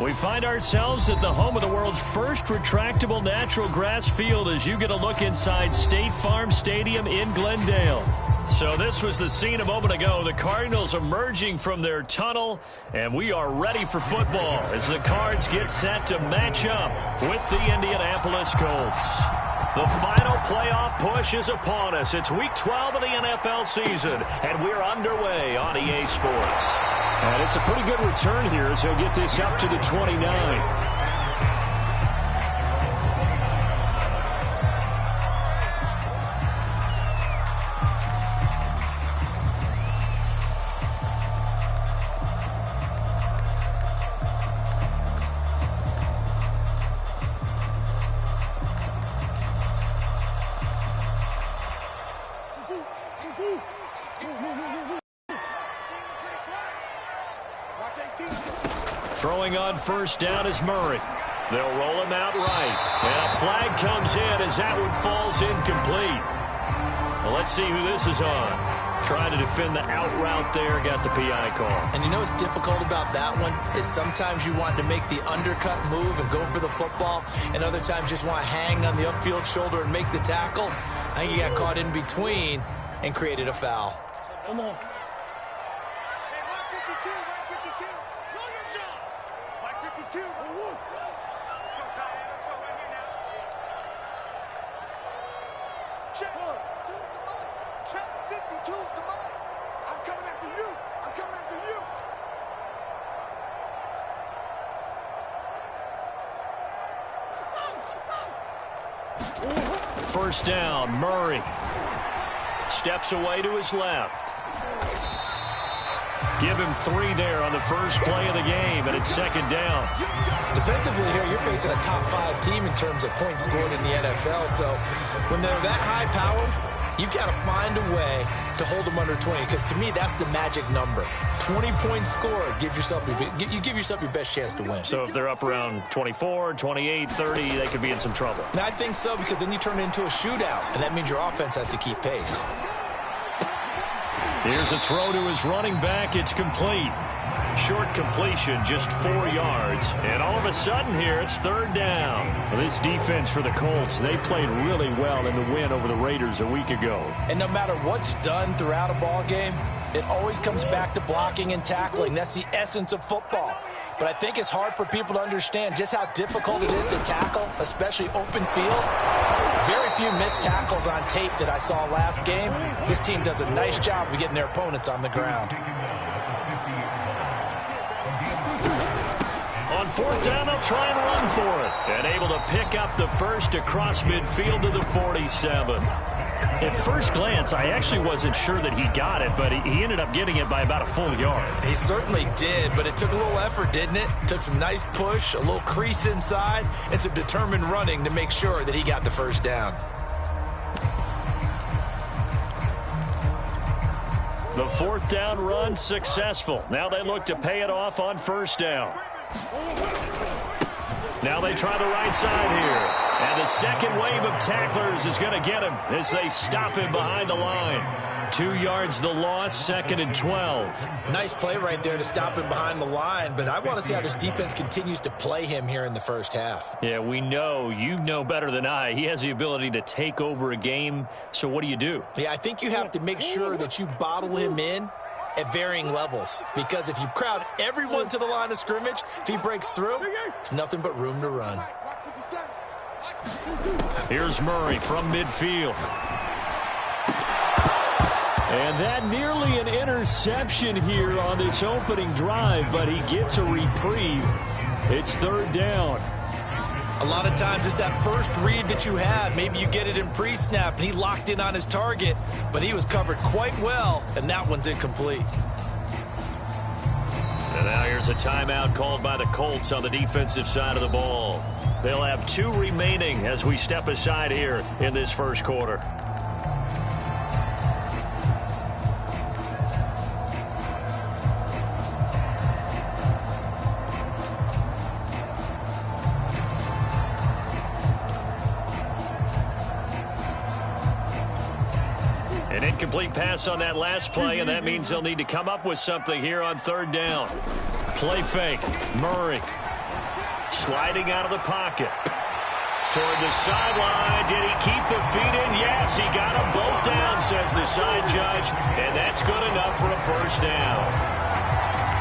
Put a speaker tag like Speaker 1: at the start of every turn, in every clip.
Speaker 1: We find ourselves at the home of the world's first retractable natural grass field as you get a look inside State Farm Stadium in Glendale. So this was the scene a moment ago. The Cardinals emerging from their tunnel, and we are ready for football as the Cards get set to match up with the Indianapolis Colts. The final playoff push is upon us. It's Week 12 of the NFL season, and we're underway on EA Sports.
Speaker 2: And it's a pretty good return here as he'll get this up to the 29.
Speaker 1: Throwing on first down is Murray. They'll roll him out right. And a flag comes in as that one falls incomplete. Well, let's see who this is on. Trying to defend the out route there, got the PI call.
Speaker 3: And you know what's difficult about that one is sometimes you want to make the undercut move and go for the football, and other times just want to hang on the upfield shoulder and make the tackle. I think he got caught in between and created a foul.
Speaker 4: Come on.
Speaker 1: First down, Murray. Steps away to his left. Give him 3 there on the first play of the game, and it's second down.
Speaker 3: Defensively here, you're facing a top 5 team in terms of points scored in the NFL. So when they're that high powered, you've got to find a way to hold them under 20, because to me, that's the magic number. 20 points scored, you give yourself your best chance to win.
Speaker 1: So if they're up around 24, 28, 30, they could be in some trouble.
Speaker 3: And I think so, because then you turn it into a shootout, and that means your offense has to keep pace.
Speaker 1: Here's a throw to his running back. It's complete. Short completion, just 4 yards. And all of a sudden here, it's third down.
Speaker 2: Well, this defense for the Colts, they played really well in the win over the Raiders a week ago.
Speaker 3: And no matter what's done throughout a ball game, it always comes back to blocking and tackling. That's the essence of football. But I think it's hard for people to understand just how difficult it is to tackle, especially open field. Very few missed tackles on tape that I saw last game. This team does a nice job of getting their opponents on the ground.
Speaker 1: On fourth down, they'll try and run for it. And able to pick up the first across midfield to the 47.
Speaker 2: At first glance, I actually wasn't sure that he got it, but he ended up getting it by about a full yard.
Speaker 3: He certainly did, but it took a little effort, didn't it? Took some nice push, a little crease inside, and some determined running to make sure that he got the first down.
Speaker 1: The fourth down run successful. Now they look to pay it off on first down. Now they try the right side here. And the second wave of tacklers is going to get him as they stop him behind the line. 2 yards the loss, second and 12.
Speaker 3: Nice play right there to stop him behind the line, but I want to see how this defense continues to play him here in the first half.
Speaker 1: Yeah, we know. You know better than I. He has the ability to take over a game, so what do?
Speaker 3: Yeah, I think you have to make sure that you bottle him in at varying levels, because if you crowd everyone to the line of scrimmage, if he breaks through, it's nothing but room to run.
Speaker 1: Here's Murray from midfield.
Speaker 2: And that nearly an interception here on this opening drive, but he gets a reprieve. It's third down.
Speaker 3: A lot of times it's that first read that you have. Maybe you get it in pre-snap, and he locked in on his target, but he was covered quite well, and that one's incomplete.
Speaker 1: And now here's a timeout called by the Colts on the defensive side of the ball. They'll have 2 remaining as we step aside here in this first quarter. An incomplete pass on that last play, and that means they'll need to come up with something here on third down. Play fake. Murray Sliding out of the pocket. Toward the sideline. Did he keep the feet in? Yes, he got them both down, says the side judge. And that's good enough for a first down.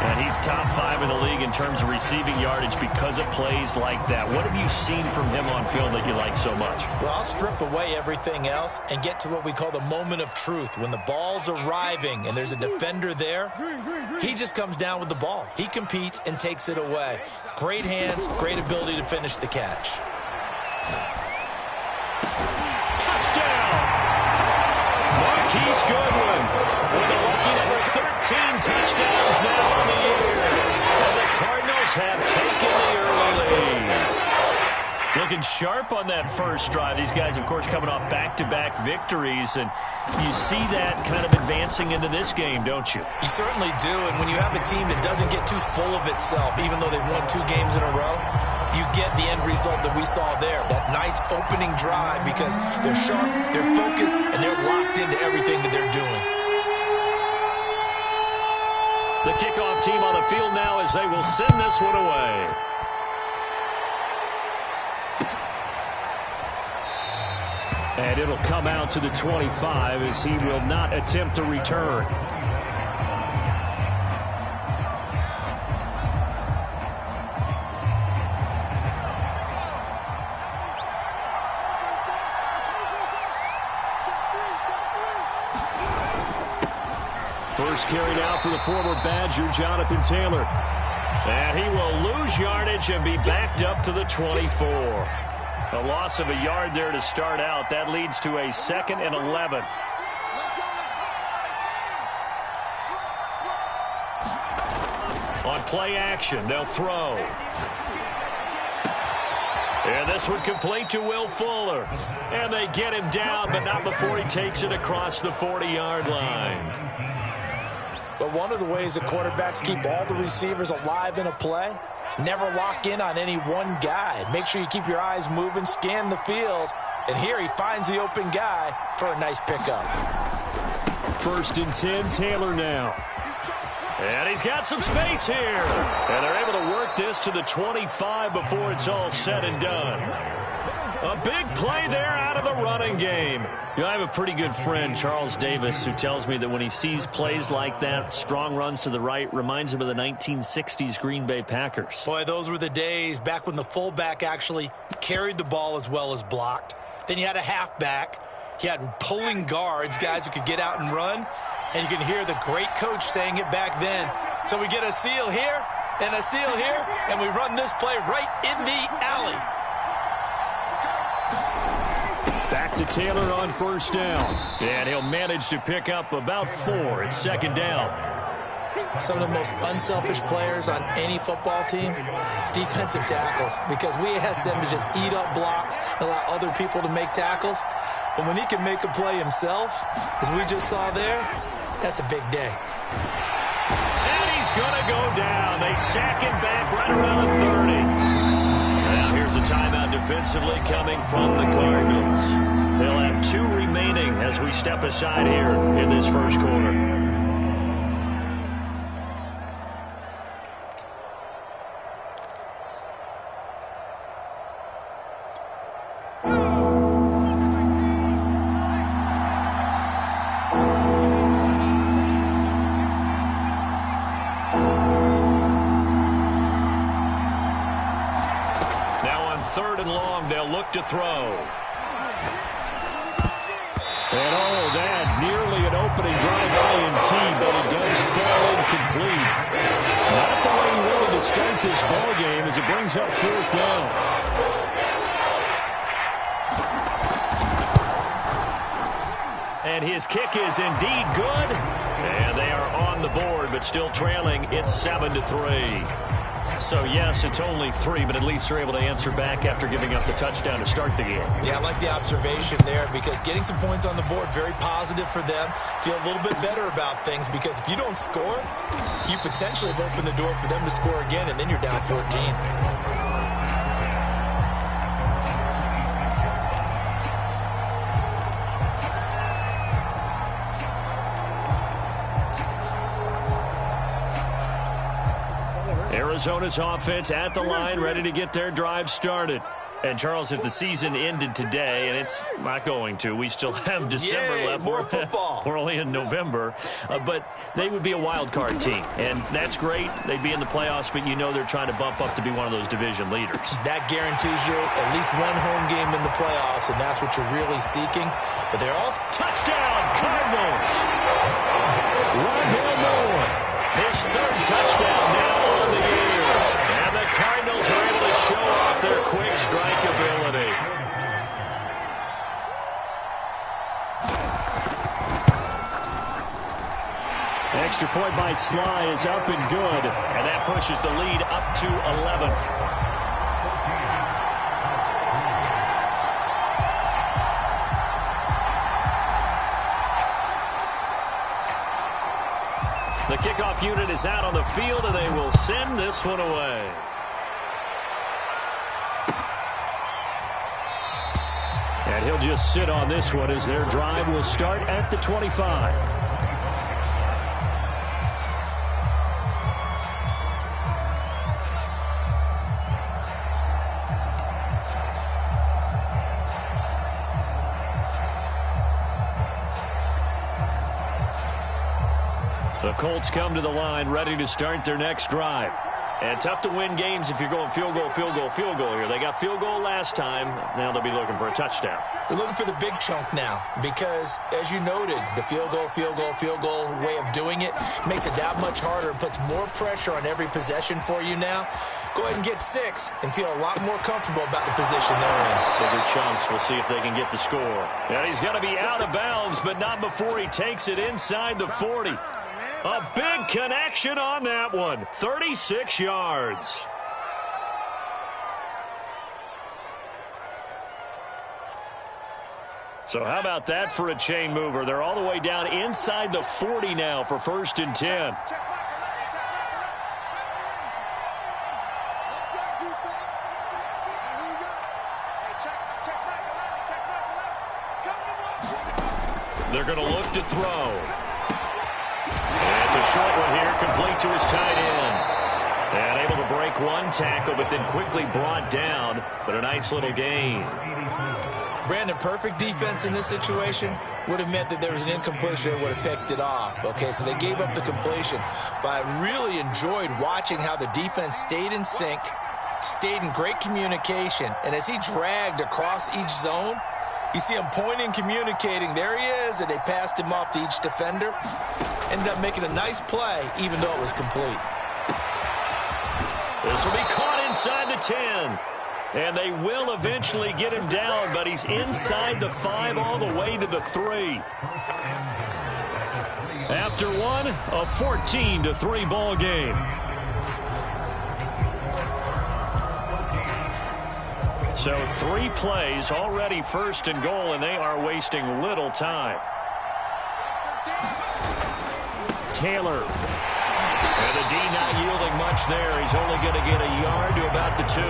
Speaker 1: And he's top 5 in the league in terms of receiving yardage because of plays like that. What have you seen from him on film that you like so much?
Speaker 3: Well, I'll strip away everything else and get to what we call the moment of truth. When the ball's arriving and there's a defender there, he just comes down with the ball. He competes and takes it away. Great hands, great ability to finish the catch.
Speaker 1: Touchdown! Marquise Goodwin with a lucky number 13 touchdowns now on the year. And the Cardinals have taken the early lead. Looking sharp on that first drive. These guys, of course, coming off back-to-back victories. And you see that kind of advancing into this game, don't you?
Speaker 3: You certainly do. And when you have a team that doesn't get too full of itself, even though they've won 2 games in a row, you get the end result that we saw there. That nice opening drive because they're sharp, they're focused, and they're locked into everything that they're doing.
Speaker 1: The kickoff team on the field now as they will send this one away.
Speaker 2: And it'll come out to the 25 as he will not attempt to return. First carry now for the former Badger, Jonathan Taylor.
Speaker 1: And he will lose yardage and be backed up to the 24. A loss of a yard there to start out. That leads to a 2nd and 11. On play action, they'll throw. And this one complete to Will Fuller. And they get him down, but not before he takes it across the 40-yard line.
Speaker 3: But one of the ways that quarterbacks keep all the receivers alive in a play, never lock in on any one guy. Make sure you keep your eyes moving, scan the field. And here he finds the open guy for a nice pickup.
Speaker 2: 1st and 10, Taylor now.
Speaker 1: And he's got some space here. And they're able to work this to the 25 before it's all said and done. A big play there out of the running game. You know, I have a pretty good friend, Charles Davis, who tells me that when he sees plays like that, strong runs to the right, reminds him of the 1960s Green Bay Packers.
Speaker 3: Boy, those were the days back when the fullback actually carried the ball as well as blocked. Then you had a halfback. You had pulling guards, guys who could get out and run. And you can hear the great coach saying it back then. So we get a seal here and a seal here, and we run this play right in the alley.
Speaker 2: Back to Taylor on 1st down.
Speaker 1: And he'll manage to pick up about 4. It's 2nd down.
Speaker 3: Some of the most unselfish players on any football team, defensive tackles, because we ask them to just eat up blocks and allow other people to make tackles. But when he can make a play himself, as we just saw there, that's a big day.
Speaker 1: And he's going to go down. They sack him back right around the 30. Now here's a timeout defensively coming from the Cardinals. They'll have 2 remaining as we step aside here in this first quarter. To throw.
Speaker 2: And that nearly an opening drive INT, but it does fall incomplete. Not the way he wanted to start this ball game as it brings up 4th down.
Speaker 1: And his kick is indeed good. And they are on the board, but still trailing. It's 7-3. So, yes, it's only 3, but at least they're able to answer back after giving up the touchdown to start the game.
Speaker 3: Yeah, I like the observation there because getting some points on the board, very positive for them. Feel a little bit better about things because if you don't score, you potentially have opened the door for them to score again, and then you're down 14.
Speaker 1: Arizona's offense at the line, ready to get their drive started. And, Charles, if the season ended today, and it's not going to, we still have December left.
Speaker 3: More football.
Speaker 1: We're only in November. But they would be a wild card team. And that's great. They'd be in the playoffs, but you know they're trying to bump up to be one of those division leaders. That
Speaker 3: guarantees you at least one home game in the playoffs, and that's what you're really seeking. But they're also...
Speaker 1: Touchdown, Cardinals! Rondale Moore, his third touchdown now on the year. And the Cardinals are able to show off their quick strike ability.
Speaker 2: Extra point by Sly is up and good.
Speaker 1: And that pushes the lead up to 11. The kickoff unit is out on the field, and they will send this one away.
Speaker 2: And he'll just sit on this one as their drive will start at the 25.
Speaker 1: The Colts come to the line ready to start their next drive. And tough to win games if you're going field goal, field goal, field goal here. They got field goal last time. Now they'll be looking for a touchdown.
Speaker 3: They're looking for the big chunk now because, as you noted, the field goal, field goal, field goal way of doing it makes it that much harder and puts more pressure on every possession for you now. Go ahead and get 6 and feel a lot more comfortable about the position they're in.
Speaker 1: Bigger chunks. We'll see if they can get the score. And he's going to be out of bounds, but not before he takes it inside the 40. A big connection on that one. 36 yards. So how about that for a chain mover? They're all the way down inside the 40 now for 1st and 10. They're going to look to throw. It's a short one here, complete to his tight end. And able to break one tackle, but then quickly brought down. But a nice little gain.
Speaker 3: Brandon, perfect defense in this situation would have meant that there was an incompletion that would have picked it off. Okay, so they gave up the completion. But I really enjoyed watching how the defense stayed in sync, stayed in great communication. And as he dragged across each zone, you see him pointing, communicating. There he is, and they passed him off to each defender. Ended up making a nice play, even though it was complete.
Speaker 1: This will be caught inside the 10. And they will eventually get him down, but he's inside the 5 all the way to the 3. After one, a 14-3 ball game. So 3 plays, already 1st and goal, and they are wasting little time. Taylor. And the D not yielding much there. He's only going to get a yard to about the 2.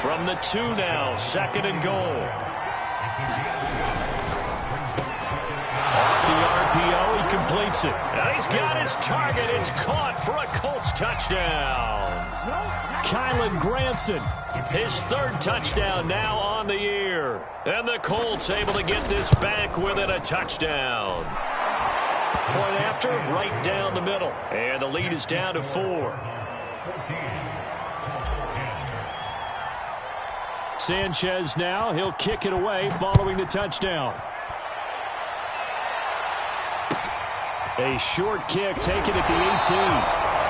Speaker 1: From the 2 now, 2nd and goal. Off the RPO, he completes it. And he's got his target. It's caught for a Colts touchdown. Kylan Granson, his 3rd touchdown now on the year. And the Colts able to get this back within a touchdown. Point after, right down the middle. And the lead is down to 4.
Speaker 2: Sanchez now, he'll kick it away following the touchdown. A short kick taken at the 18,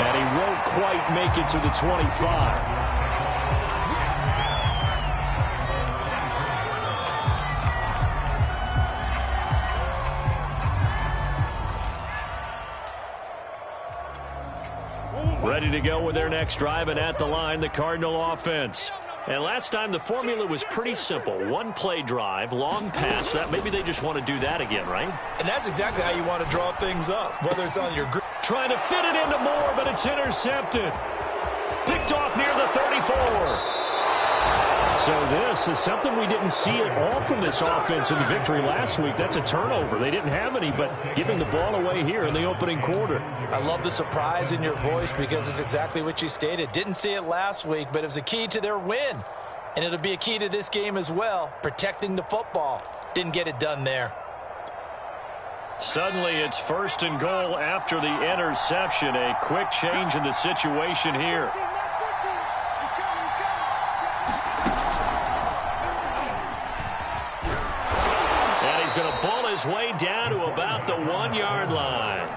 Speaker 2: and he won't quite make it to the 25.
Speaker 1: Ready to go with their next drive, and at the line, the Cardinal offense. And last time, the formula was pretty simple. 1-play drive, long pass. That maybe they just want to do that again, right?
Speaker 3: And that's exactly how you want to draw things up, whether it's on your group.
Speaker 1: Trying to fit it into Moore, but it's intercepted. Picked off near the 34.
Speaker 2: So this is something we didn't see at all from this offense in the victory last week. That's a turnover. They didn't have any, but giving the ball away here in the opening quarter.
Speaker 3: I love the surprise in your voice because it's exactly what you stated. Didn't see it last week, but it was a key to their win. And it'll be a key to this game as well, protecting the football. Didn't get it done there.
Speaker 1: Suddenly it's 1st and goal after the interception. A quick change in the situation here. And he's going to ball his way down to about the 1-yard line.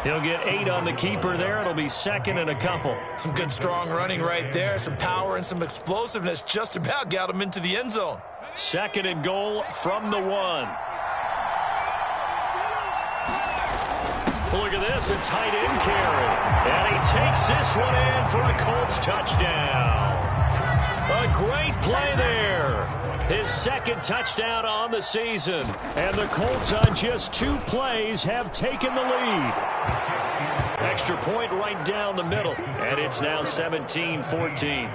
Speaker 1: He'll get 8 on the keeper there. It'll be 2nd and a couple.
Speaker 3: Some good strong running right there. Some power and some explosiveness just about got him into the end zone.
Speaker 1: 2nd and goal from the 1. Look at this, a tight end carry. And he takes this one in for a Colts touchdown. A great play there. His 2nd touchdown on the season. And the Colts on just 2 plays have taken the lead. Extra point right down the middle. And it's now 17-14.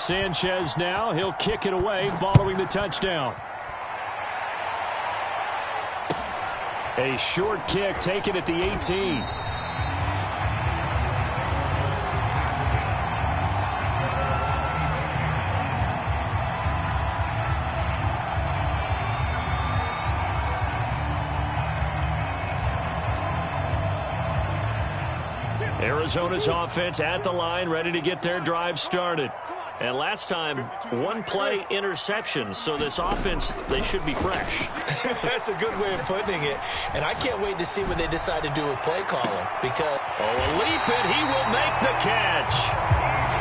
Speaker 2: Sanchez now, he'll kick it away following the touchdown. A short kick taken at the 18.
Speaker 1: Arizona's offense at the line, ready to get their drive started. And last time, 1-play interception, so this offense, they should be fresh.
Speaker 3: That's a good way of putting it. And I can't wait to see what they decide to do with play calling. Because
Speaker 1: a leap, and he will make the catch.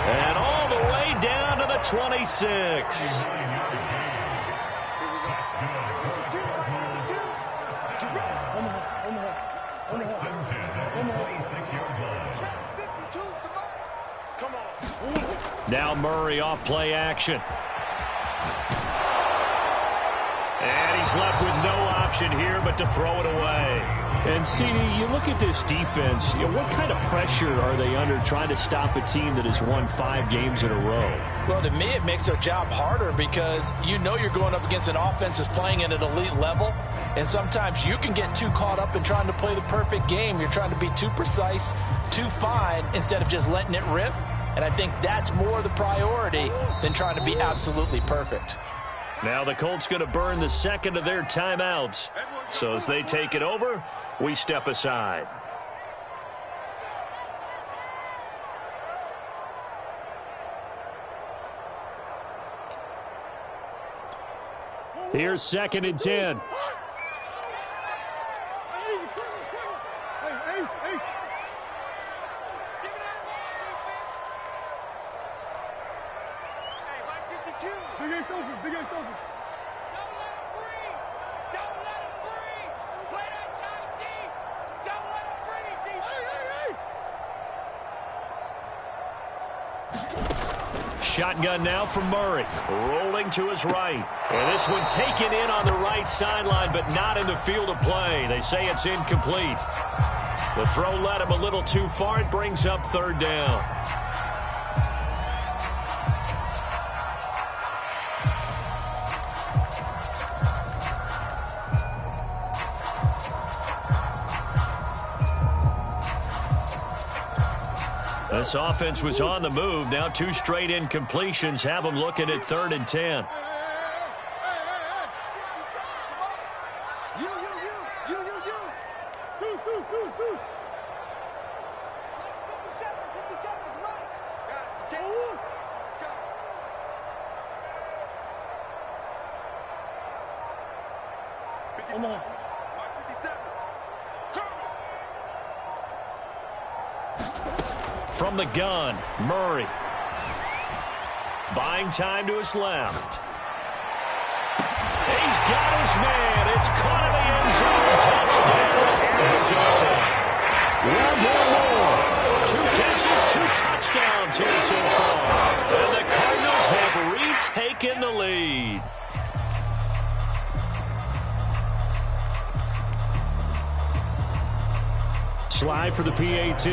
Speaker 1: And all the way down to the 26. Now Murray off play action. And he's left with no option here but to throw it away.
Speaker 2: And, CD, you look at this defense, what kind of pressure are they under trying to stop a team that has won 5 games in a row?
Speaker 3: Well, to me, it makes their job harder because you know you're going up against an offense that's playing at an elite level. And sometimes you can get too caught up in trying to play the perfect game. You're trying to be too precise, too fine, instead of just letting it rip. And I think that's more the priority than trying to be absolutely perfect.
Speaker 1: Now the Colts going to burn the 2nd of their timeouts. So as they take it over, we step aside.
Speaker 2: Here's 2nd and 10.
Speaker 4: Big Ace open. Don't let him breathe. Don't let him breathe. Play that time deep. Don't let him breathe. Hey.
Speaker 1: Shotgun now from Murray. Rolling to his right. And this one taken in on the right sideline, but not in the field of play. They say it's incomplete. The throw led him a little too far. It brings up 3rd down. This offense was on the move. Now 2 straight incompletions have them looking at 3rd and 10. From the gun, Murray. Buying time to his left. He's got his man. It's caught in the end zone. Touchdown, Arizona. One more. 2 catches, 2 touchdowns here so far. And the Cardinals have retaken the lead.
Speaker 2: Slide for the PAT.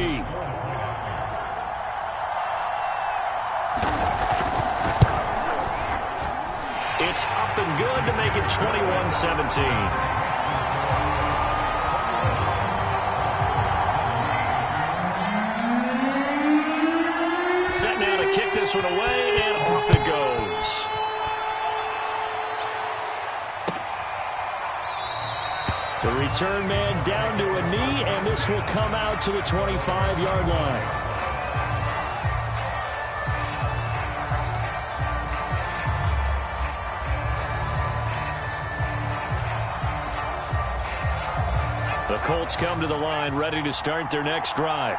Speaker 1: It's up and good to make it 21-17. Kick this one away, and off it goes. The return man down to a knee, and this will come out to the 25-yard line. The Colts come to the line, ready to start their next drive.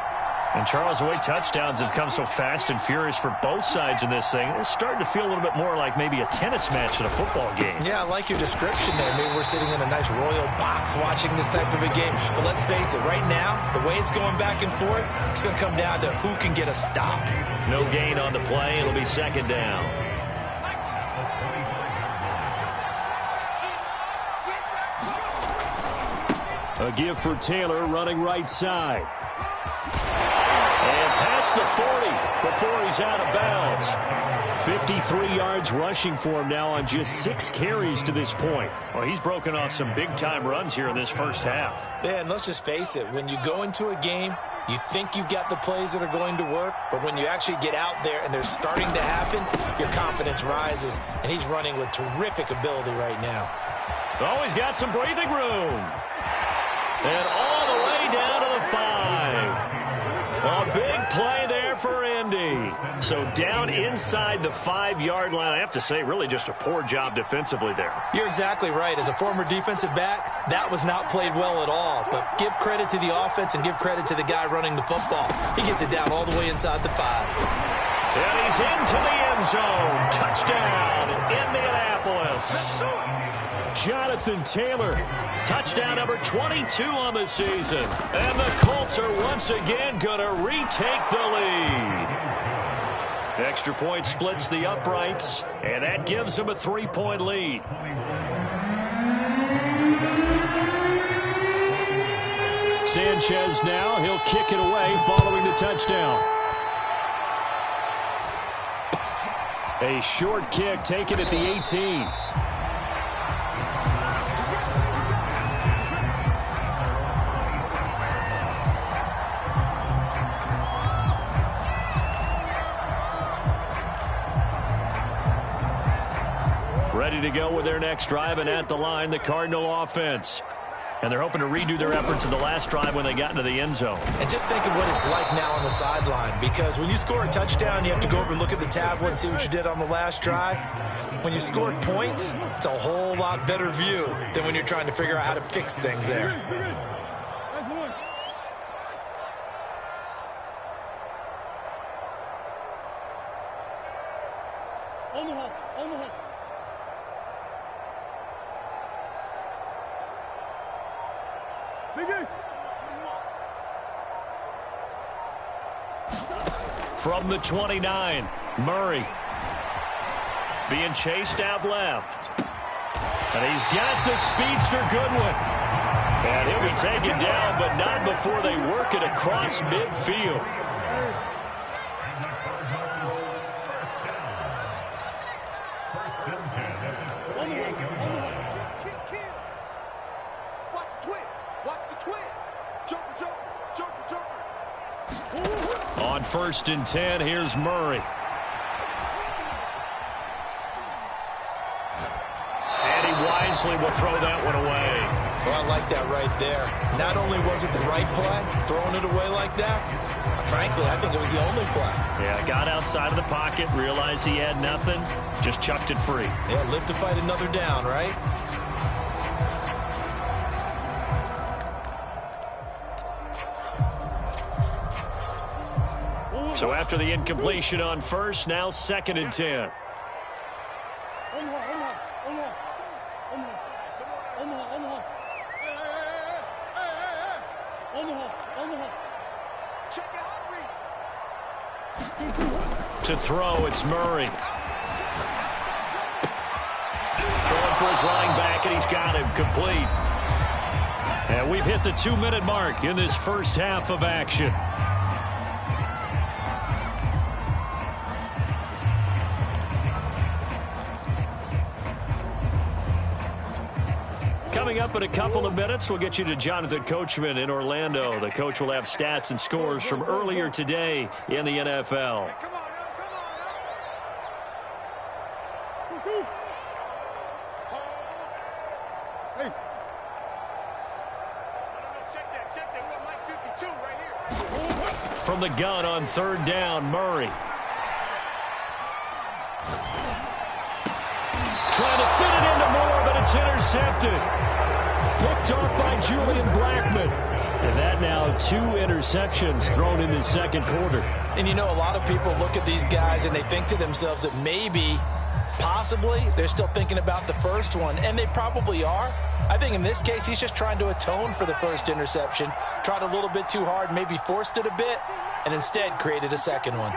Speaker 1: And, Charles, the way touchdowns have come so fast and furious for both sides in this thing, it's starting to feel a little bit more like maybe a tennis match in a football game. Yeah, I like your description there. Maybe we're sitting in a nice royal box watching this type of a game. But let's face it, right now, the way it's going back and forth, it's going to come down to who can get a stop. No gain on the play. It'll be second down. A give for Taylor running right side. And past the 40 before he's out of bounds. 53 yards rushing for him now on just 6 carries to this point. Well, he's broken off some big-time runs here in this first half. Yeah, and let's just face it. When you go into a game, you think you've got the plays that are going to work, but when you actually get out there and they're starting to happen, your confidence rises, and he's running with terrific ability right now. Oh, he's got some breathing room. And all the way down to the 5. A big play there for Indy. So down inside the 5-yard line. I have to say, really just a poor job defensively there. You're exactly right. As a former defensive back, that was not played well at all. But give credit to the offense and give credit to the guy running the football. He gets it down all the way inside the 5. And he's into the end zone. Touchdown, Indianapolis. Jonathan Taylor, touchdown number 22 on the season. And the Colts are once again going to retake the lead. Extra point splits the uprights, and that gives them a 3-point lead. Sanchez now, he'll kick it away following the touchdown. A short kick taken at the 18. Ready to go with their next drive, and at the line, the Cardinal offense. And they're hoping to redo their efforts in the last drive when they got into the end zone. And just think of what it's like now on the sideline, because when you score a touchdown, you have to go over and look at the tablet and see what you did on the last drive. When you scored points, it's a whole lot better view than when you're trying to figure out how to fix things there. From the 29, Murray being chased out left. And he's got the speedster Goodwin. And he'll be taken down, but not before they work it across midfield. On 1st and 10, here's Murray. And he wisely will throw that one away. Well, I like that right there. Not only was it the right play, throwing it away like that, frankly, I think it was the only play. Yeah, got outside of the pocket, realized he had nothing, just chucked it free. Yeah, live to fight another down, right? So after the incompletion on 1st, now 2nd and 10. To throw, it's Murray. Throwing for his line back, and he's got him complete. And we've hit the 2-minute mark in this first half of action. Coming up in a couple of minutes, we'll get you to Jonathan Coachman in Orlando. The coach will have stats and scores from earlier today in the NFL. From the gun on third down, Murray. Trying to fit it into Moore, but it's intercepted. Picked off by Julian Blackman. And that now 2 interceptions thrown in the second quarter.
Speaker 3: And you know, a lot of people look at these guys and they think to themselves that maybe, possibly, they're still thinking about the first one. And they probably are. I think in this case, he's just trying to atone for the first interception. Tried a little bit too hard, maybe forced it a bit, and instead created a second one.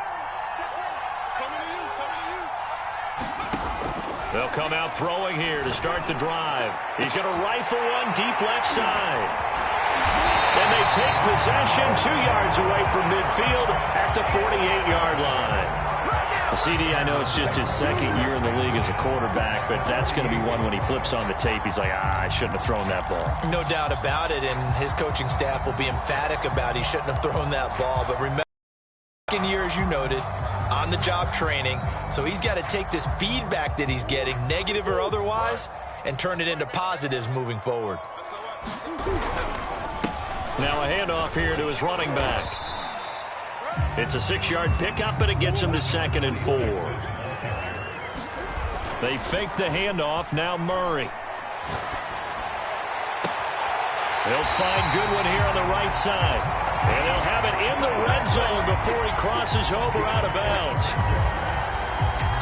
Speaker 1: They'll come out throwing here to start the drive. He's going to rifle one deep left side. And they take possession 2 yards away from midfield at the 48-yard line. CD, I know it's just his second year in the league as a quarterback, but that's going to be one when he flips on the tape. He's like, I shouldn't have thrown that ball.
Speaker 3: No doubt about it, and his coaching staff will be emphatic about he shouldn't have thrown that ball. But remember, second year, as you noted, on-the-job training, so he's got to take this feedback that he's getting, negative or otherwise, and turn it into positives moving forward.
Speaker 1: Now a handoff here to his running back. It's a 6-yard pickup, and it gets him to 2nd and 4. They fake the handoff. Now Murray. They'll find Goodwin here on the right side. And they'll have it in the red zone before he crosses over out of bounds.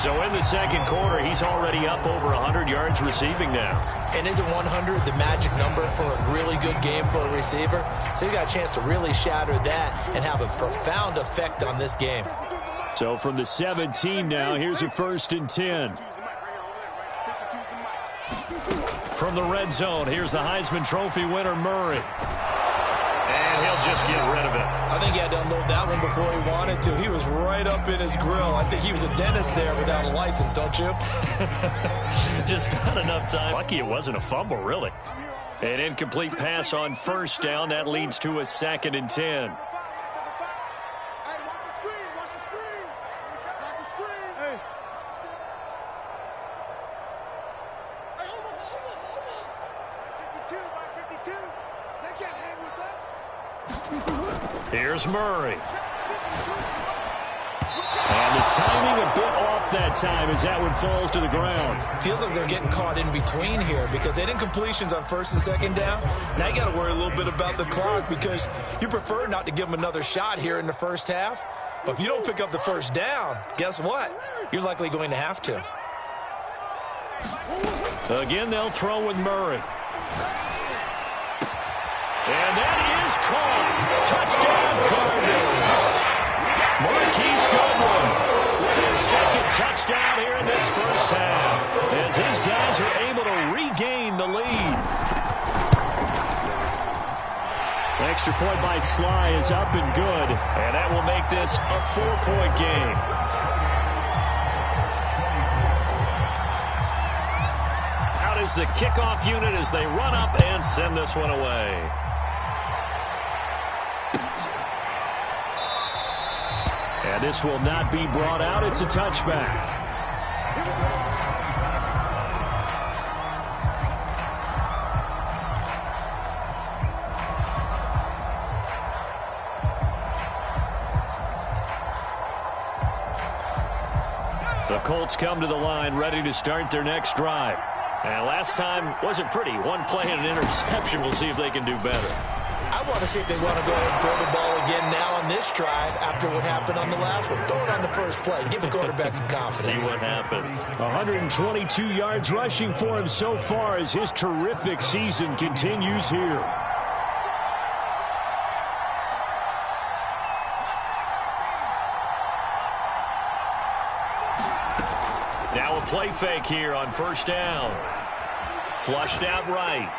Speaker 1: So in the second quarter, he's already up over 100 yards receiving now.
Speaker 3: And isn't 100 the magic number for a really good game for a receiver? So he's got a chance to really shatter that and have a profound effect on this game.
Speaker 1: So from the 17 now, here's a 1st and 10. From the red zone, here's the Heisman Trophy winner, Murray. And he'll just get rid of it.
Speaker 3: I think he had to unload that one before he wanted to. He was right up in his grill. I think he was a dentist there without a license, don't you?
Speaker 1: Just not enough time. Lucky it wasn't a fumble, really. An incomplete pass on 1st down. That leads to a 2nd and 10. Here's Murray. And the timing a bit off that time as that one falls to the ground.
Speaker 3: Feels like they're getting caught in between here because they didn't completions on 1st and 2nd down. Now you got to worry a little bit about the clock because you prefer not to give them another shot here in the first half. But if you don't pick up the 1st down, guess what? You're likely going to have to.
Speaker 1: Again, they'll throw with Murray. And that is caught. Touchdown, Cardinals. Marquise Goodwin with his 2nd touchdown here in this first half as his guys are able to regain the lead. The extra point by Sly is up and good, and that will make this a 4-point game. Out is the kickoff unit as they run up and send this one away. And this will not be brought out. It's a touchback. The Colts come to the line ready to start their next drive. And last time wasn't pretty. One play and an interception. We'll see if they can do better.
Speaker 3: I want to see if they want to go ahead and throw the ball again now on this drive after what happened on the last one. Throw it on the first play. Give the quarterback some confidence.
Speaker 1: See what happens.
Speaker 2: 122 yards rushing for him so far as his terrific season continues here.
Speaker 1: Now a play fake here on 1st down. Flushed out right.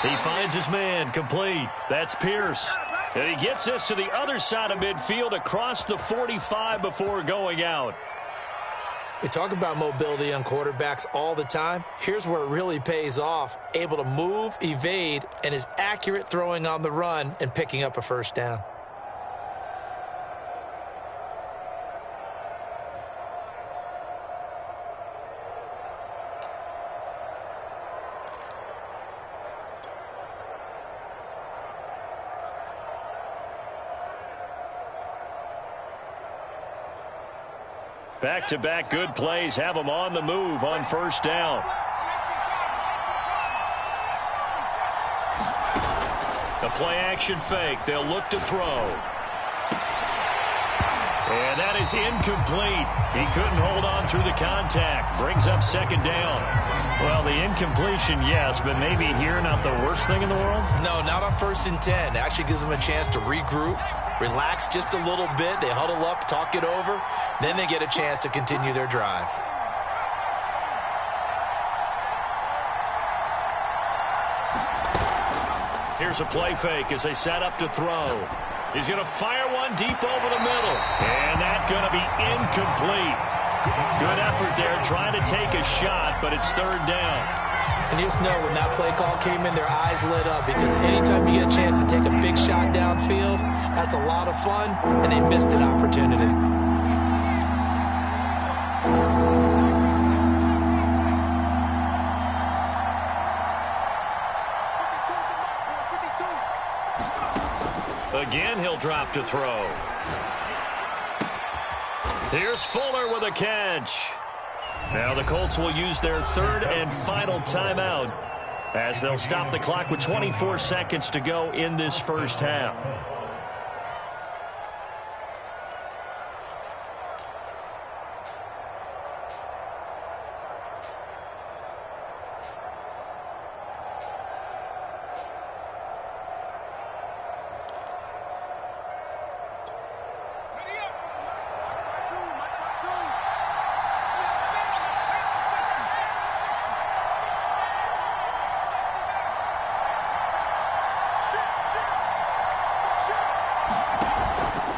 Speaker 1: He finds his man, complete. That's Pierce. And he gets this to the other side of midfield across the 45 before going out.
Speaker 3: We talk about mobility on quarterbacks all the time. Here's where it really pays off. Able to move, evade, and is accurate throwing on the run and picking up a first down.
Speaker 1: Back-to-back good plays have them on the move on first down. The play-action fake. They'll look to throw. And that is incomplete. He couldn't hold on through the contact. Brings up second down. Well, the incompletion, yes, but maybe here not the worst thing in the world?
Speaker 3: No, not on 1st and 10. Actually gives them a chance to regroup, relax just a little bit. They huddle up, talk it over. Then they get a chance to continue their drive.
Speaker 1: Here's a play fake as they set up to throw. He's going to fire one deep over the middle. And that's going to be incomplete. Good effort there trying to take a shot, but it's third down.
Speaker 3: And you just know when that play call came in, their eyes lit up because anytime you get a chance to take a big shot downfield, that's a lot of fun, and they missed an opportunity.
Speaker 1: Again, he'll drop to throw. Here's Fuller with a catch. Now the Colts will use their third and final timeout as they'll stop the clock with 24 seconds to go in this first half.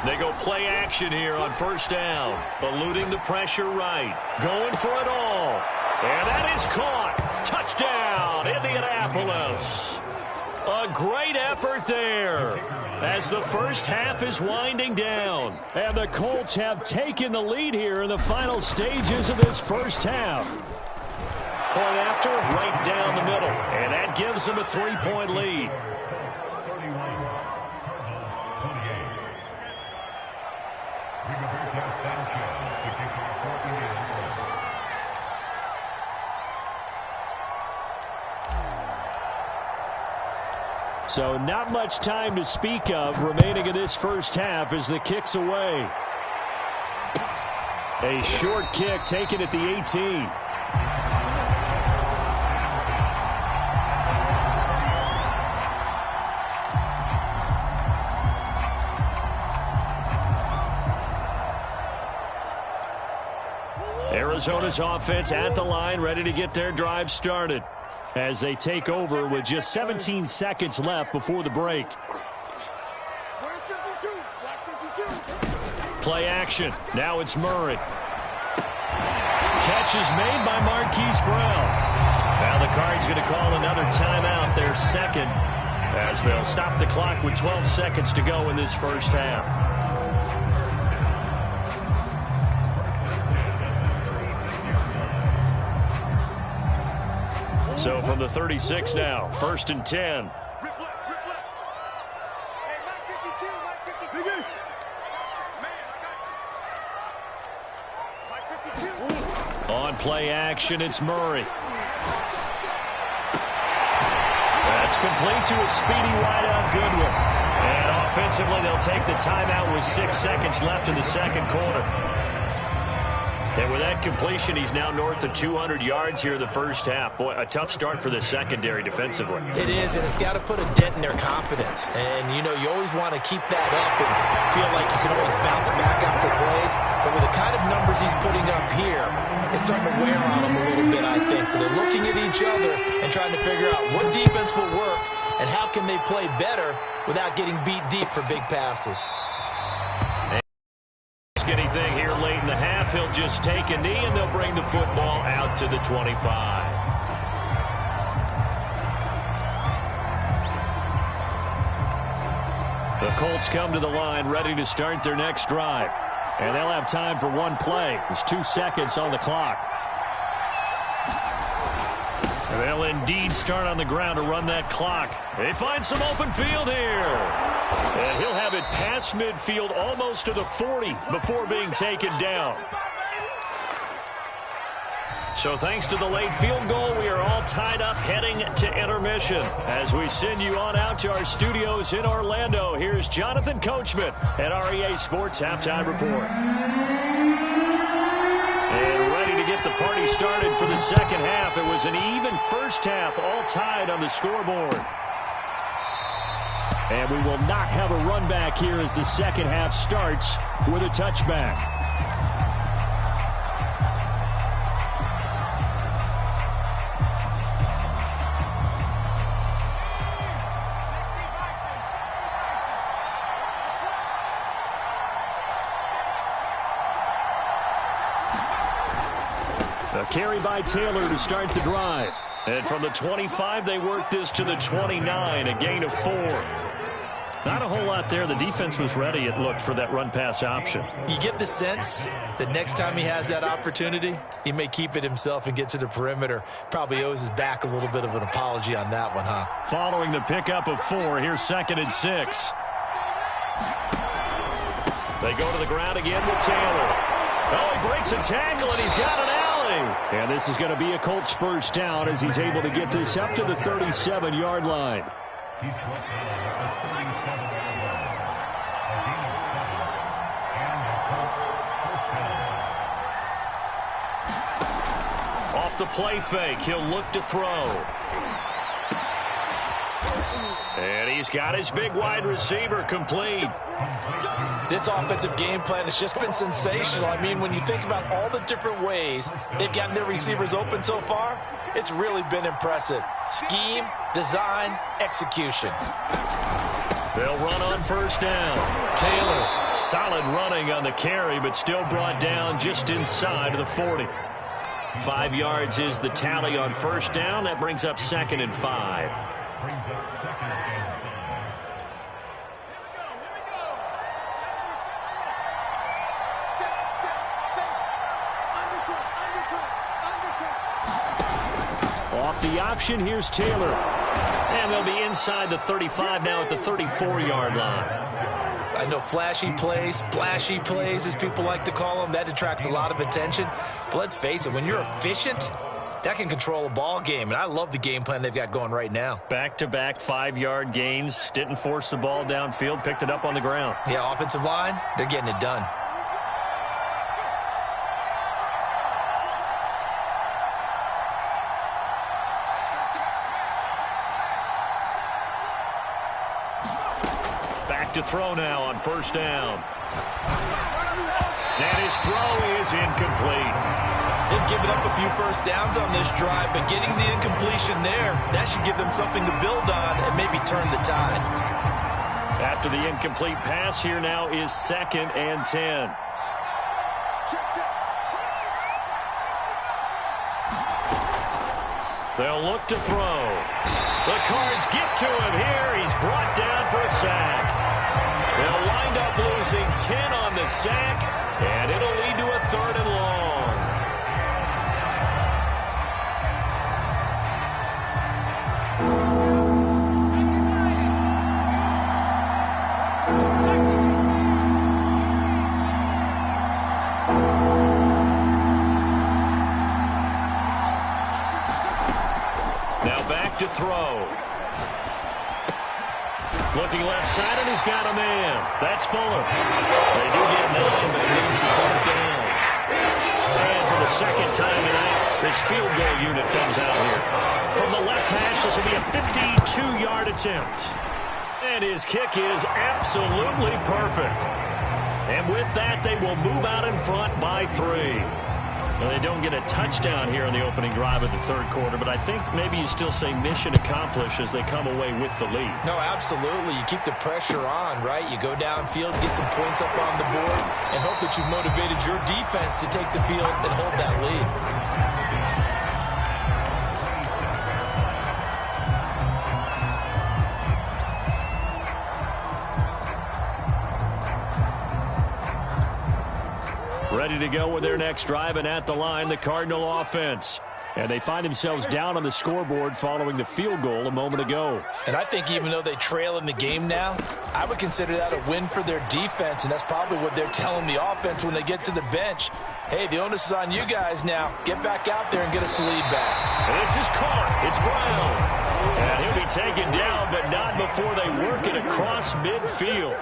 Speaker 1: They go play action here on first down. Eluding the pressure right. Going for it all. And that is caught. Touchdown, Indianapolis. A great effort there as the first half is winding down. And the Colts have taken the lead here in the final stages of this first half. Point after, right down the middle. And that gives them a 3-point lead. So not much time to speak of remaining in this first half as the kick's away. A short kick taken at the 18. Arizona's offense at the line, ready to get their drive started as they take over with just 17 seconds left before the break. Play action. Now it's Murray. Catch is made by Marquise Brown. Now the Cards going to call another timeout, their second, as they'll stop the clock with 12 seconds to go in this first half. So from the 36 now, 1st and 10. On play action, it's Murray. That's complete to a speedy wideout Goodwin. And offensively, they'll take the timeout with 6 seconds left in the second quarter. And with that completion, he's now north of 200 yards here in the first half. Boy, a tough start for the secondary defensively.
Speaker 3: It is, and it's got to put a dent in their confidence. And, you know, you always want to keep that up and feel like you can always bounce back after plays. But with the kind of numbers he's putting up here, it's starting to wear on them a little bit, I think. So they're looking at each other and trying to figure out what defense will work and how can they play better without getting beat deep for big passes.
Speaker 1: risk anything here late in the half. He'll just take a knee, and they'll bring the football out to the 25. The Colts come to the line ready to start their next drive. And they'll have time for one play. There's 2 seconds on the clock. And they'll indeed start on the ground to run that clock. They find some open field here. And he'll have it past midfield almost to the 40 before being taken down. So thanks to the late field goal, we are all tied up heading to intermission. As we send you on out to our studios in Orlando, here's Jonathan Coachman at REA Sports Halftime Report. And ready to get the party started for the second half. It was an even first half, all tied on the scoreboard. And we will not have a run back here as the second half starts with a touchback. A carry by Taylor to start the drive. And from the 25, they work this to the 29, a gain of 4. Not a whole lot there. The defense was ready, it looked, for that run-pass option.
Speaker 3: You get the sense that next time he has that opportunity, he may keep it himself and get to the perimeter. Probably owes his back a little bit of an apology on that one, huh?
Speaker 1: Following the pickup of 4, here's 2nd and 6. They go to the ground again with Taylor. Oh, he breaks a tackle, and he's got an alley. And this is going to be a Colts first down as he's able to get this up to the 37-yard line. Off the play fake, he'll look to throw. And he's got his big wide receiver complete.
Speaker 3: This offensive game plan has just been sensational. I mean, when you think about all the different ways they've gotten their receivers open so far, it's really been impressive. Scheme, design, execution.
Speaker 1: They'll run on first down. Taylor, solid running on the carry, but still brought down just inside of the 40. 5 yards is the tally on first down. That brings up 2nd and 5. Off the option, here's Taylor. And they'll be inside the 35 now at the 34-yard line.
Speaker 3: I know flashy plays, splashy plays, as people like to call them, that attracts a lot of attention. But let's face it, when you're efficient, that can control a ball game. And I love the game plan they've got going right now.
Speaker 1: Back-to-back 5-yard gains. Didn't force the ball downfield. Picked it up on the ground.
Speaker 3: Yeah, offensive line, they're getting it done.
Speaker 1: To throw now on first down. And his throw is incomplete.
Speaker 3: They've given up a few first downs on this drive, but getting the incompletion there, that should give them something to build on and maybe turn the tide.
Speaker 1: After the incomplete pass, here now is 2nd and 10. They'll look to throw. The Cards get to him here. He's brought down for a sack. They'll wind up losing 10 on the sack, and it'll lead to a 3rd and long. Now back to throw. Looking left side, and he's got a man. That's Fuller. They do get 9, but it leads to 4th down. And for the second time tonight, this field goal unit comes out here. From the left hash, this will be a 52-yard attempt. And his kick is absolutely perfect. And with that, they will move out in front by 3. Well, they don't get a touchdown here in the opening drive of the third quarter, but I think maybe you still say mission accomplished as they come away with the lead.
Speaker 3: No, absolutely. You keep the pressure on, right? You go downfield, get some points up on the board, and hope that you've motivated your defense to take the field and hold that lead.
Speaker 1: Ready to go with their next drive, and at the line, the Cardinal offense. And they find themselves down on the scoreboard following the field goal a moment ago.
Speaker 3: And I think even though they trail in the game now, I would consider that a win for their defense, and that's probably what they're telling the offense when they get to the bench. Hey, the onus is on you guys now. Get back out there and get us the lead back.
Speaker 1: And this is caught. It's Brown. And he'll be taken down, but not before they work it across midfield.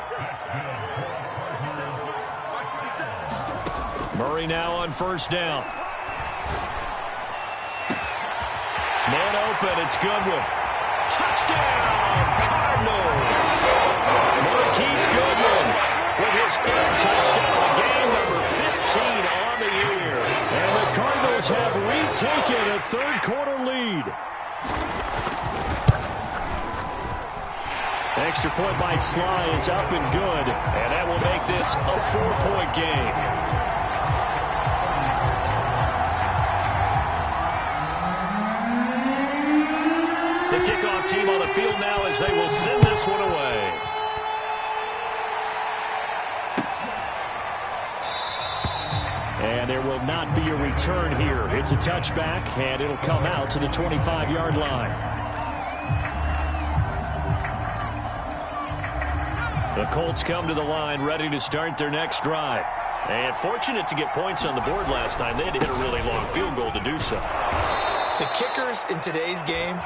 Speaker 1: Murray now on first down. Man open, it's Goodwin. Touchdown, Cardinals! Marquise Goodwin with his third touchdown of the game, number 15 on the year. And the Cardinals have retaken a third quarter lead. Extra point by Sly is up and good, and that will make this a 4-point game. The kickoff team on the field now as they will send this one away. And there will not be a return here. It's a touchback, and it'll come out to the 25-yard line. The Colts come to the line ready to start their next drive. And fortunate to get points on the board last time. They had to hit a really long field goal to do so.
Speaker 3: The kickers in today's game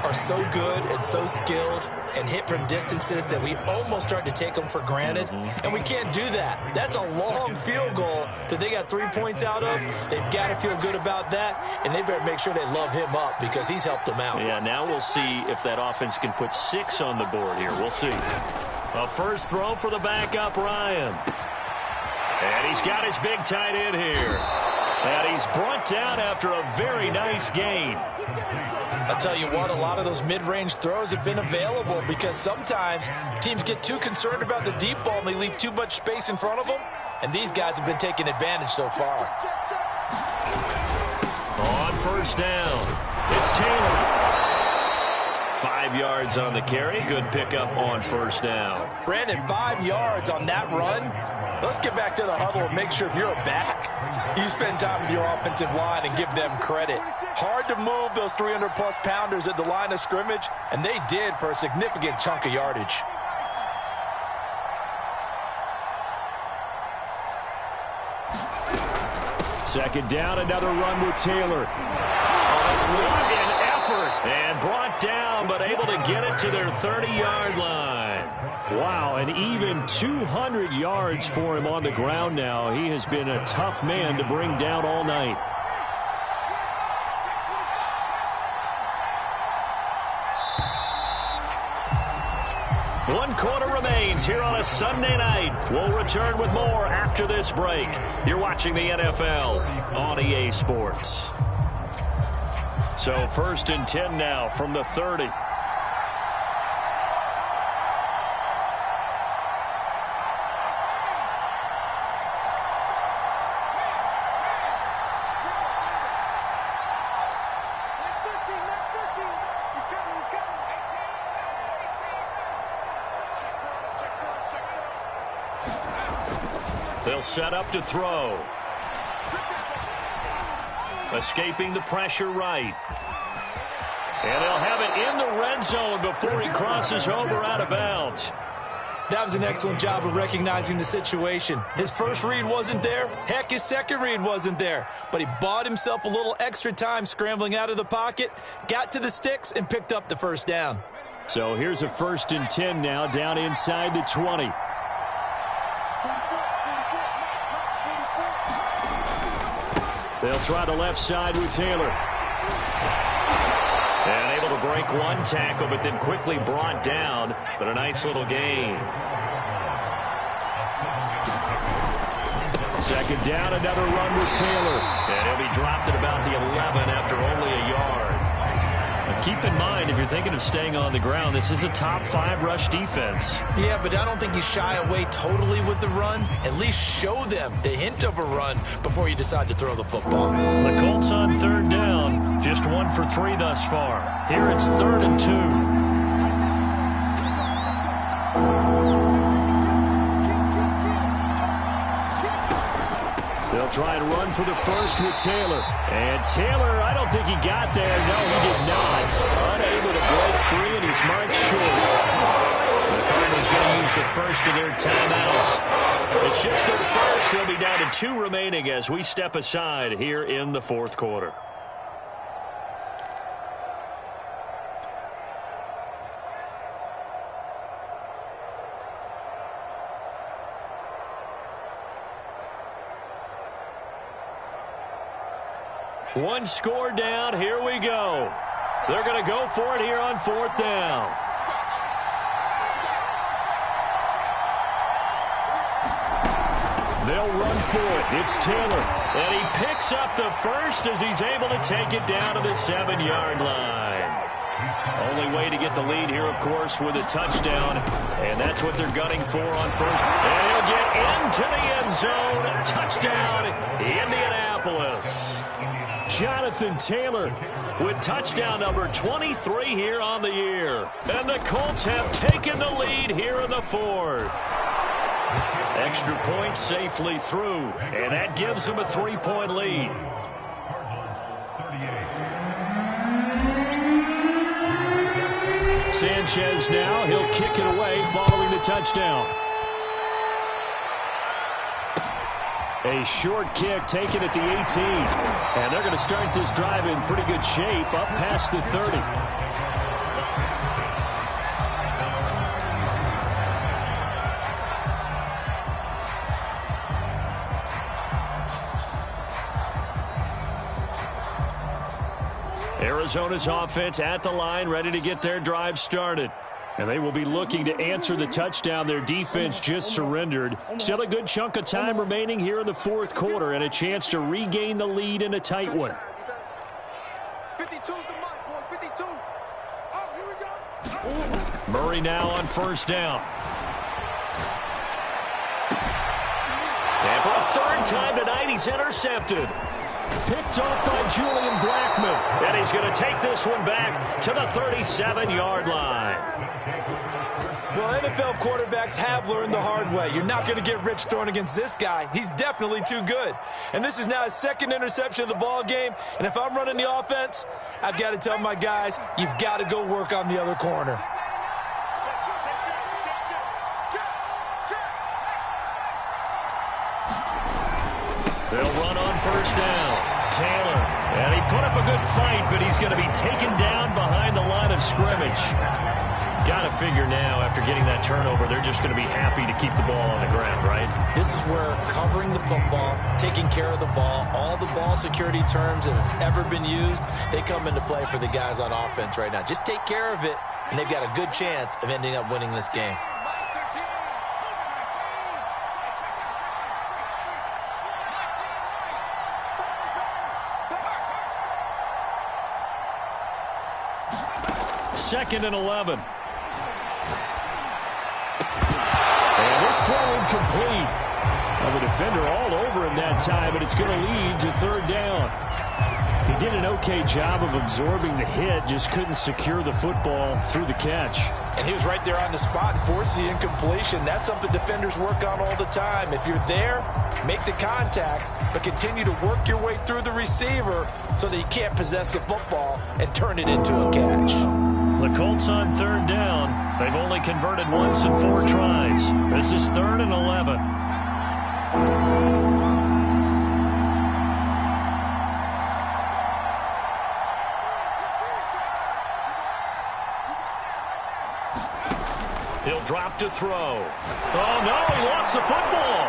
Speaker 3: are so good and so skilled and hit from distances that we almost start to take them for granted, and we can't do that. That's a long field goal that they got 3 points out of. They've got to feel good about that, and they better make sure they love him up because he's helped them out.
Speaker 1: Yeah, now we'll see if that offense can put 6 on the board here. We'll see. A first throw for the backup, Ryan. And he's got his big tight end here. And he's brought down after a very nice gain.
Speaker 3: I'll tell you what, a lot of those mid-range throws have been available because sometimes teams get too concerned about the deep ball and they leave too much space in front of them. And these guys have been taking advantage so far.
Speaker 1: On first down, it's Taylor. 5 yards on the carry. Good pickup on first down.
Speaker 3: Brandon, 5 yards on that run. Let's get back to the huddle and make sure if you're a back, you spend time with your offensive line and give them credit. Hard to move those 300-plus pounders at the line of scrimmage, and they did for a significant chunk of yardage.
Speaker 1: Second down, another run with Taylor. Slot in effort and brought down, but able to get it to their 30-yard line. Wow, and even 200 yards for him on the ground now. He has been a tough man to bring down all night. One quarter remains here on a Sunday night. We'll return with more after this break. You're watching the NFL on EA Sports. So first and 10 now from the 30. They'll set up to throw. Escaping the pressure right. And they'll have it in the red zone before he crosses over out of bounds.
Speaker 3: That was an excellent job of recognizing the situation. His first read wasn't there. Heck, his second read wasn't there. But he bought himself a little extra time scrambling out of the pocket, got to the sticks, and picked up the first down.
Speaker 1: So here's a first and 10 now down inside the 20. They'll try the left side with Taylor. And able to break one tackle, but then quickly brought down. But a nice little gain.
Speaker 2: Second down, another run with Taylor.
Speaker 1: And he'll be dropped at about the 11 after only a yard. Now keep in mind, if you're thinking of staying on the ground, this is a top 5 rush defense.
Speaker 3: Yeah, but I don't think you shy away totally with the run. At least show them the hint of a run before you decide to throw the football.
Speaker 1: The Colts on third down, just 1 for 3 thus far. Here it's 3rd and 2.
Speaker 2: They'll try and run for the first with Taylor. And Taylor, I don't think he got there. No, he did not. Unable to break free, and he's marked short.
Speaker 1: The Cardinals going to use the first of their timeouts. It's just their first. They'll be down to 2 remaining as we step aside here in the 4th quarter. One score down. Here we go. They're going to go for it here on 4th down.
Speaker 2: They'll run for it. It's Taylor.
Speaker 1: And he picks up the first as he's able to take it down to the 7-yard line. Only way to get the lead here, of course, with a touchdown. And that's what they're gunning for on first. And he'll get into the end zone. Touchdown, Indianapolis.
Speaker 2: Jonathan Taylor
Speaker 1: with touchdown number 23 here on the year. And the Colts have taken the lead here in the 4th. Extra point safely through, and that gives them a 3-point lead.
Speaker 2: Sanchez now, he'll kick it away following the touchdown. A short kick taken at the 18. And they're going to start this drive in pretty good shape up past the 30. Arizona's offense at the line, ready to get their drive started. And they will be looking to answer the touchdown their defense just surrendered. Still a good chunk of time remaining here in the 4th quarter and a chance to regain the lead in a tight one.
Speaker 4: 52's the mark, boys. 52. Oh, here we go.
Speaker 1: Murray now on first down. And for a 3rd time tonight, he's intercepted.
Speaker 2: Picked off by Julian Blackmon.
Speaker 1: And he's going to take this one back to the 37-yard line.
Speaker 3: Well, NFL quarterbacks have learned the hard way. You're not going to get rich throwing against this guy. He's definitely too good. And this is now his 2nd interception of the ball game. And if I'm running the offense, I've got to tell my guys, you've got to go work on the other corner.
Speaker 1: They'll run on first down. Taylor. And he put up a good fight, but he's going to be taken down behind the line of scrimmage. Got to figure now, after getting that turnover, they're just going to be happy to keep the ball on the ground, right?
Speaker 3: This is where covering the football, taking care of the ball, all the ball security terms that have ever been used, they come into play for the guys on offense right now. Just take care of it, and they've got a good chance of ending up winning this game.
Speaker 1: Second and 11.
Speaker 2: And this throw incomplete. Well, the defender all over him that time, and it's going to lead to 3rd down. He did an okay job of absorbing the hit, just couldn't secure the football through the catch.
Speaker 3: And he was right there on the spot and forced the incompletion. That's something defenders work on all the time. If you're there, make the contact, but continue to work your way through the receiver so that you can't possess the football and turn it into a catch.
Speaker 1: The Colts on 3rd down. They've only converted once in 4 tries. This is 3rd and 11. He'll drop to throw. Oh, no, he lost the football.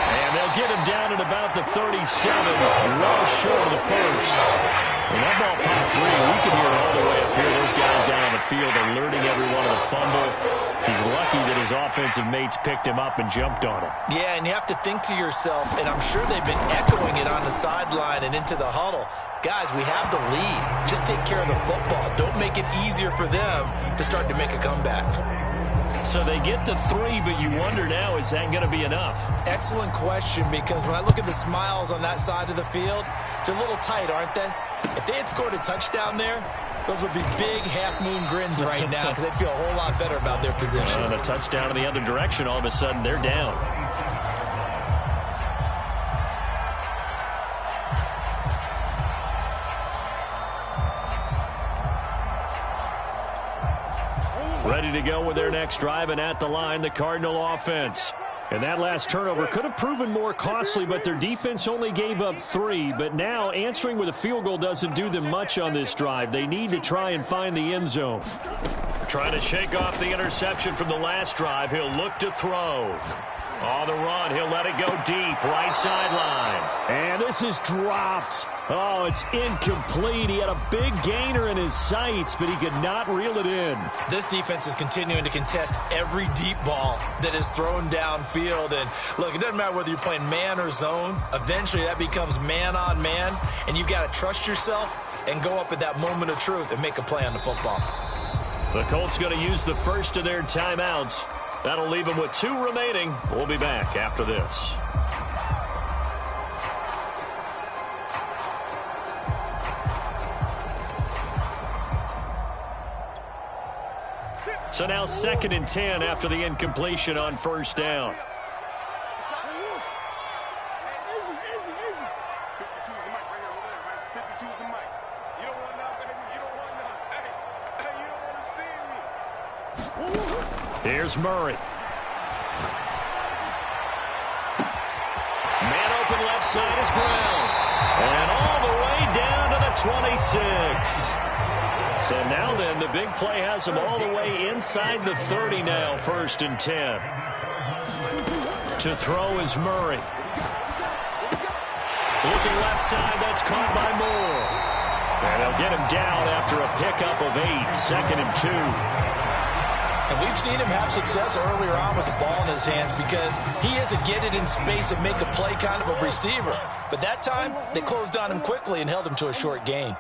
Speaker 1: And they'll get him down at about the 37, well short of the first. When that ball popped free, we can hear it all the way up here. Those guys down on the field alerting everyone of the fumble. He's lucky that his offensive mates picked him up and jumped on him.
Speaker 3: Yeah, and you have to think to yourself, and I'm sure they've been echoing it on the sideline and into the huddle. Guys, we have the lead. Just take care of the football. Don't make it easier for them to start to make a comeback.
Speaker 1: So they get the 3, but you wonder now, is that going to be enough?
Speaker 3: Excellent question, because when I look at the smiles on that side of the field, they're a little tight, aren't they? If they had scored a touchdown there, those would be big half-moon grins right now because they'd feel a whole lot better about their position.
Speaker 1: And a touchdown in the other direction, all of a sudden they're down. Ready to go with their next drive, and at the line, the Cardinal offense. And that last turnover could have proven more costly, but their defense only gave up 3. But now answering with a field goal doesn't do them much on this drive. They need to try and find the end zone. Trying to shake off the interception from the last drive. He'll look to throw. On the run, he'll let it go deep, right sideline. And this is dropped. Oh, it's incomplete. He had a big gainer in his sights, but he could not reel it in.
Speaker 3: This defense is continuing to contest every deep ball that is thrown downfield. And look, it doesn't matter whether you're playing man or zone. Eventually, that becomes man on man, and you've got to trust yourself and go up at that moment of truth and make a play on the football.
Speaker 1: The Colts going to use the first of their timeouts. That'll leave them with 2 remaining. We'll be back after this. So now 2nd and 10 after the incompletion on first down. Here's Murray. Man open left side is Brown. And all the way down to the 26. So now then, the big play has him all the way inside the 30 now, 1st and 10. To throw is Murray. Looking left side, that's caught by Moore. And they'll get him down after a pickup of 8, 2nd and 2.
Speaker 3: And we've seen him have success earlier on with the ball in his hands because he is a get it in space and make a play kind of a receiver. But that time, they closed on him quickly and held him to a short gain.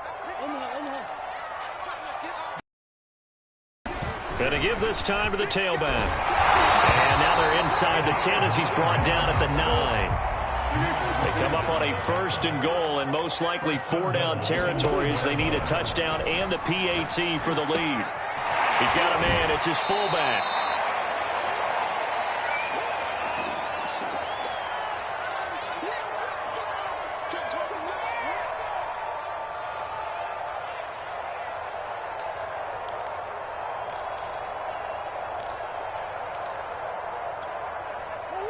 Speaker 1: Going to give this time to the tailback. And now they're inside the 10 as he's brought down at the 9. They come up on a 1st and goal and most likely 4-down territories. They need a touchdown and a PAT for the lead. He's got a man. It's his fullback.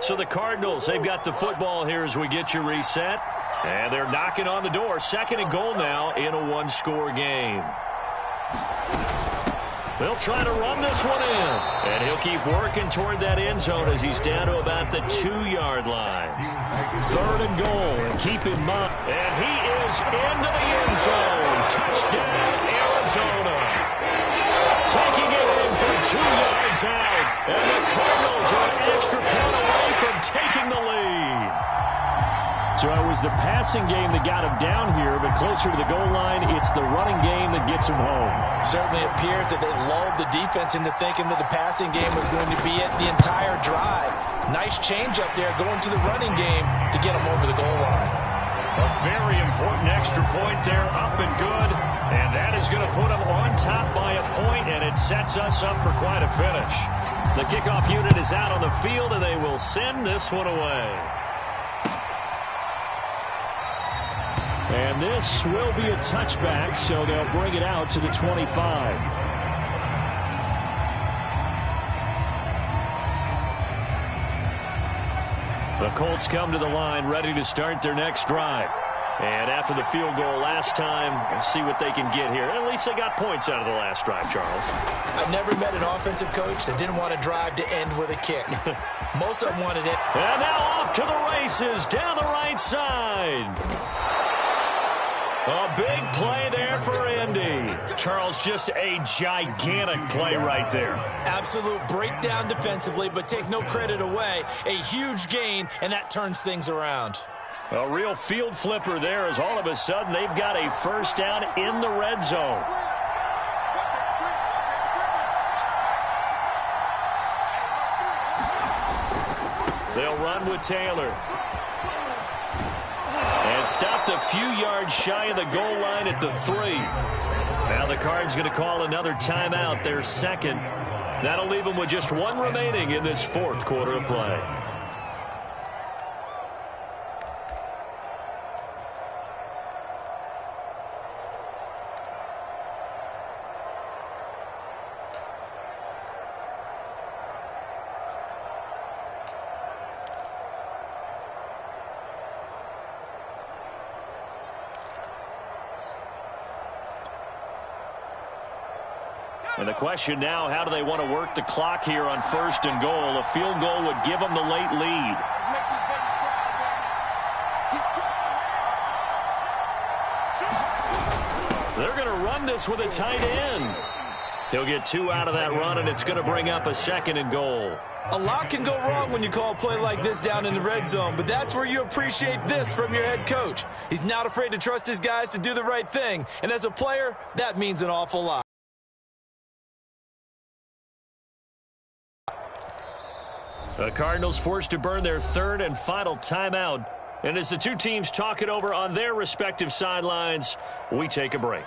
Speaker 1: So the Cardinals, they've got the football here as we get you reset. And they're knocking on the door. 2nd and goal now in a 1-score game. They'll try to run this one in. And he'll keep working toward that end zone as he's down to about the 2-yard line. 3rd and goal. And keep in mind. And he is into the end zone. Touchdown, Arizona. Taking it in for 2 yards out. And the Cardinals are an extra point away from taking the lead. So it was the passing game that got him down here, but closer to the goal line, it's the running game that gets him home.
Speaker 3: Certainly appears that they lulled the defense into thinking that the passing game was going to be it the entire drive. Nice change up there going to the running game to get him over the goal line.
Speaker 1: A very important extra point there, up and good. And that is going to put him on top by a point, and it sets us up for quite a finish. The kickoff unit is out on the field, and they will send this one away. And this will be a touchback, so they'll bring it out to the 25. The Colts come to the line ready to start their next drive. And after the field goal last time, we'll see what they can get here. At least they got points out of the last drive, Charles.
Speaker 3: I've never met an offensive coach that didn't want a drive to end with a kick. Most of them wanted it.
Speaker 1: And now off to the races down the right side. A big play there for Indy. Charles, just a gigantic play right there.
Speaker 3: Absolute breakdown defensively, but take no credit away. A huge gain, and that turns things around.
Speaker 1: A real field flipper there as all of a sudden they've got a first down in the red zone. They'll run with Taylor. And stopped a few yards shy of the goal line at the 3. Now the Cards going to call another timeout, their second. That'll leave them with just one remaining in this fourth quarter of play. And the question now, how do they want to work the clock here on first and goal? A field goal would give them the late lead. They're going to run this with a tight end. He'll get 2 out of that run, and it's going to bring up a second and goal.
Speaker 3: A lot can go wrong when you call a play like this down in the red zone, but that's where you appreciate this from your head coach. He's not afraid to trust his guys to do the right thing, and as a player, that means an awful lot.
Speaker 1: The Cardinals forced to burn their third and final timeout. And as the two teams talk it over on their respective sidelines, we take a break.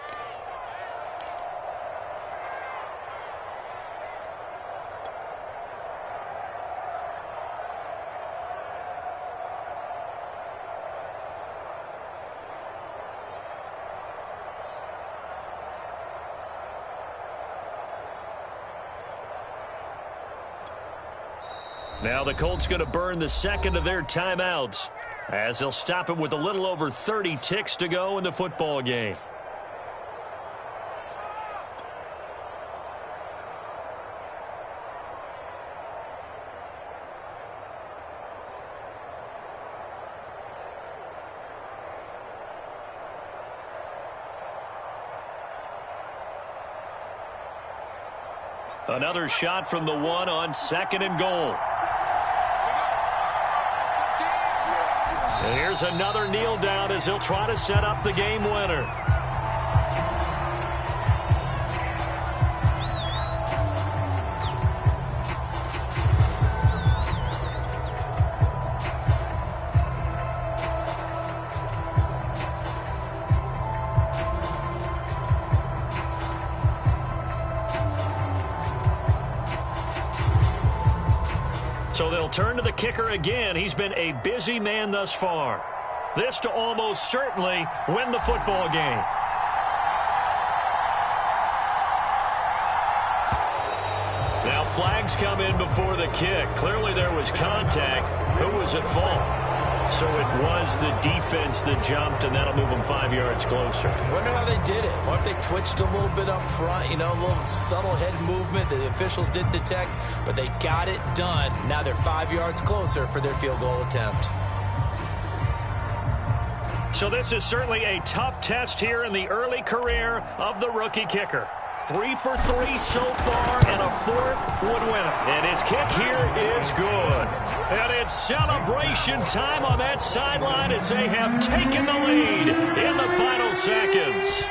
Speaker 1: Now the Colts going to burn the second of their timeouts as they'll stop it with a little over 30 ticks to go in the football game. Another shot from the 1 on second and goal. And here's another kneel down as he'll try to set up the game winner. So they'll turn to the kicker again. He's been a busy man thus far. This to almost certainly win the football game. Now flags come in before the kick. Clearly there was contact. Who was at fault? So it was the defense that jumped, and that'll move them 5 yards closer.
Speaker 3: Wonder how they did it. What if they twitched a little bit up front, you know, a little subtle head movement that the officials didn't detect, but they got it done. Now they're 5 yards closer for their field goal attempt.
Speaker 1: So this is certainly a tough test here in the early career of the rookie kicker. 3 for 3 so far, and a 4th would win it. And his kick here is good. And it's celebration time on that sideline as they have taken the lead in the final seconds.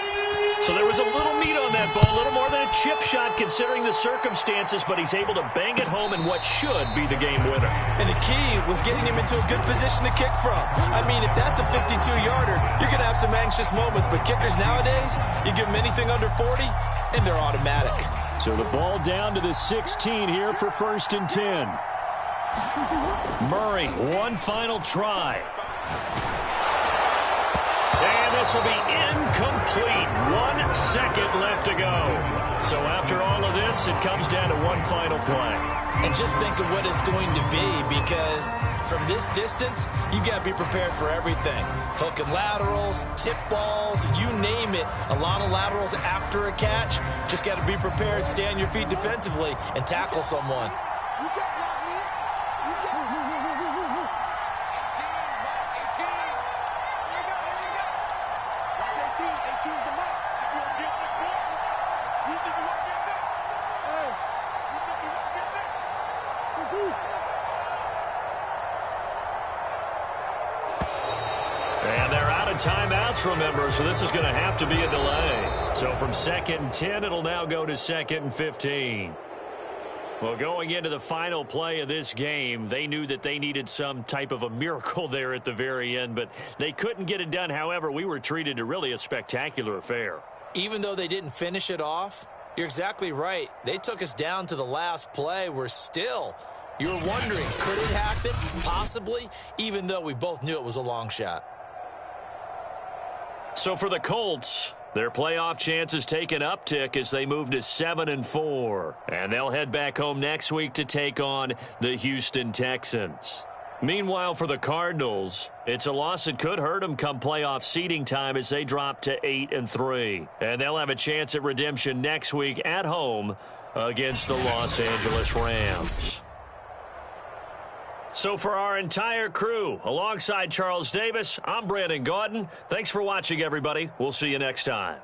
Speaker 1: So there was a little meat on that ball, a little more than a chip shot considering the circumstances, but he's able to bang it home in what should be the game winner.
Speaker 3: And the key was getting him into a good position to kick from. I mean, if that's a 52-yarder, you're going to have some anxious moments, but kickers nowadays, you give them anything under 40, and they're automatic.
Speaker 2: So the ball down to the 16 here for 1st and 10.
Speaker 1: Murray, one final try. And this will be incomplete. 1 second left to go. So after all of this, it comes down to one final play.
Speaker 3: And just think of what it's going to be, because from this distance, you've got to be prepared for everything. Hook and laterals, tip balls, you name it. A lot of laterals after a catch. Just got to be prepared, stay on your feet defensively, and tackle someone.
Speaker 1: timeouts, remember, so this is going to have to be a delay. So from 2nd and 10, it'll now go to 2nd and 15. Well, going into the final play of this game, they knew that they needed some type of a miracle there at the very end, but they couldn't get it done. However, we were treated to really a spectacular affair.
Speaker 3: Even though they didn't finish it off, you're exactly right. They took us down to the last play. We're still, you're wondering, could it happen? Possibly, even though we both knew it was a long shot.
Speaker 1: So for the Colts, their playoff chances take an uptick as they move to 7-4. And they'll head back home next week to take on the Houston Texans. Meanwhile, for the Cardinals, it's a loss that could hurt them come playoff seeding time as they drop to 8-3. And they'll have a chance at redemption next week at home against the Los Angeles Rams. So for our entire crew, alongside Charles Davis, I'm Brandon Gaudin. Thanks for watching, everybody. We'll see you next time.